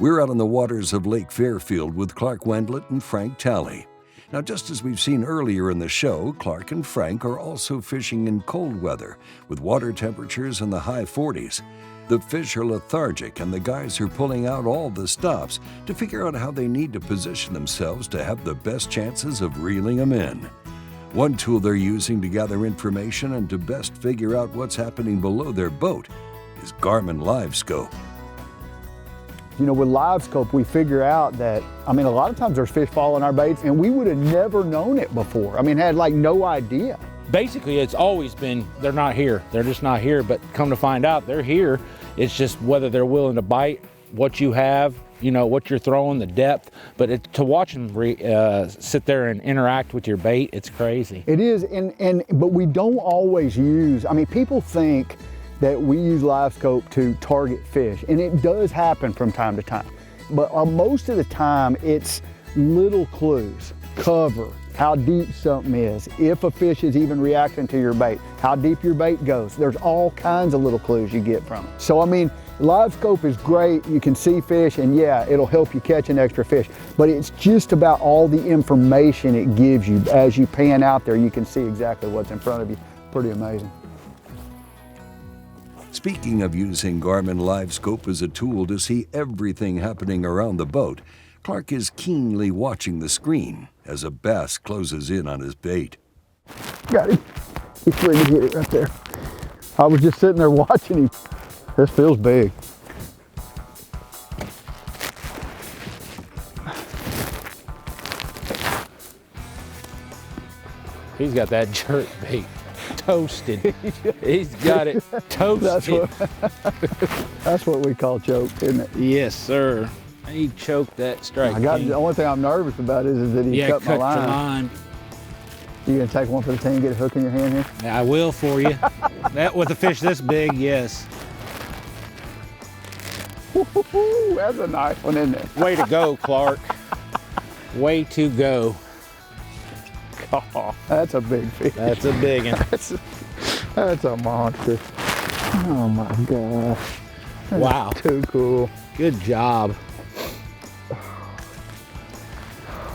We're out on the waters of Lake Fairfield with Clark Wendlandt and Frank Talley. Now, just as we've seen earlier in the show, Clark and Frank are also fishing in cold weather with water temperatures in the high 40s. The fish are lethargic, and the guys are pulling out all the stops to figure out how they need to position themselves to have the best chances of reeling them in. One tool they're using to gather information and to best figure out what's happening below their boat is Garmin Livescope. You know, with Livescope, we figure out that, a lot of times there's fish following our baits, and we would have never known it before. Had like no idea. Basically, it's always been, they're not here. They're just not here, but come to find out, they're here. It's just whether they're willing to bite, what you have, what you're throwing, the depth. But to watch them sit there and interact with your bait, it's crazy. It is, but we don't always use, people think that we use Livescope to target fish, and it does happen from time to time. But most of the time, it's little clues, cover, how deep something is, if a fish is even reacting to your bait, how deep your bait goes. There's all kinds of little clues you get from it. So Livescope is great. You can see fish, and yeah, it'll help you catch an extra fish, but it's just about all the information it gives you. As you pan out there, you can see exactly what's in front of you. Pretty amazing. Speaking of using Garmin Livescope as a tool to see everything happening around the boat, Clark is keenly watching the screen as a bass closes in on his bait. Got him. He's ready to hit it right there. I was just sitting there watching him. This feels big. He's got that jerk bait toasted. He's got it toasted. That's what we call choke, isn't it? Yes, sir. He choked that strike. The only thing I'm nervous about is that he cut my line. Your line. You gonna take one for the team, get a hook in your hand here? Yeah, I will for you. That with a fish this big, yes. That's a nice one, isn't it? Way to go, Clark. Way to go. Oh, that's a big fish. That's a big one. That's a monster. Oh my gosh. Wow. Too cool. Good job.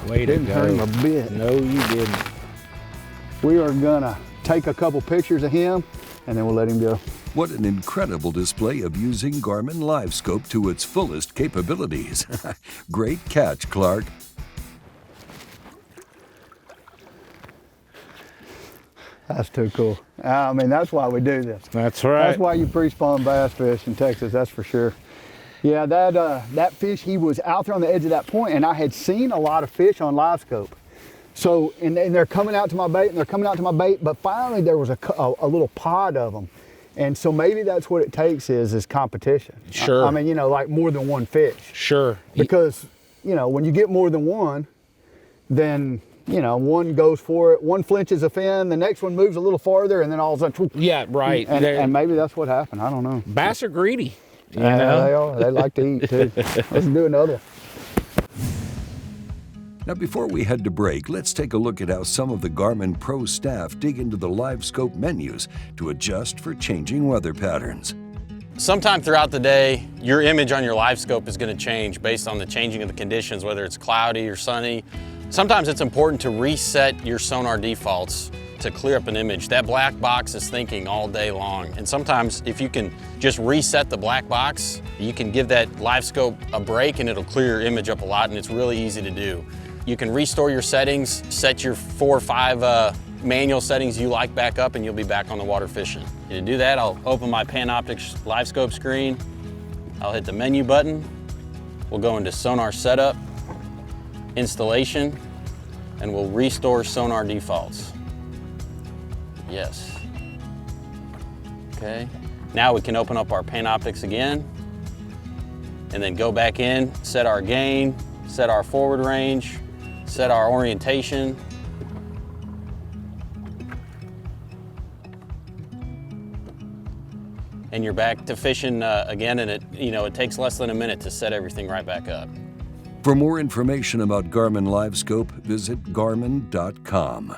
Way to go. Didn't hurt him a bit. No, you didn't. We are gonna take a couple pictures of him, and then we'll let him go. What an incredible display of using Garmin Livescope to its fullest capabilities. Great catch, Clark. That's too cool. That's why we do this. That's right. That's why you pre-spawn bass fish in Texas, that's for sure. Yeah, that fish, he was out there on the edge of that point, and I had seen a lot of fish on Livescope. So, and they're coming out to my bait, but finally there was a little pod of them. And so maybe that's what it takes is competition. Sure. Like more than one fish. Sure. Because, when you get more than one, then, one goes for it, one flinches a fin, the next one moves a little farther, and then all of a sudden, yeah, right. And maybe that's what happened. I don't know. Bass are greedy. They are. They like to eat too. Let's do another. Now, before we head to break, let's take a look at how some of the Garmin Pro staff dig into the Livescope menus to adjust for changing weather patterns. Sometime throughout the day, your image on your Livescope is going to change based on the changing of the conditions, whether it's cloudy or sunny. Sometimes it's important to reset your sonar defaults to clear up an image. That black box is thinking all day long. And sometimes if you can just reset the black box, you can give that Livescope a break and it'll clear your image up a lot, and it's really easy to do. You can restore your settings, set your 4 or 5 manual settings you like back up, and you'll be back on the water fishing. To do that, I'll open my Panoptix Livescope screen. I'll hit the menu button. We'll go into sonar setup, installation, and we'll restore sonar defaults. Yes. Okay. Now we can open up our Panoptix again, and then go back in, set our gain, set our forward range, set our orientation. And you're back to fishing again, and it takes less than a minute to set everything right back up. For more information about Garmin Livescope, visit garmin.com.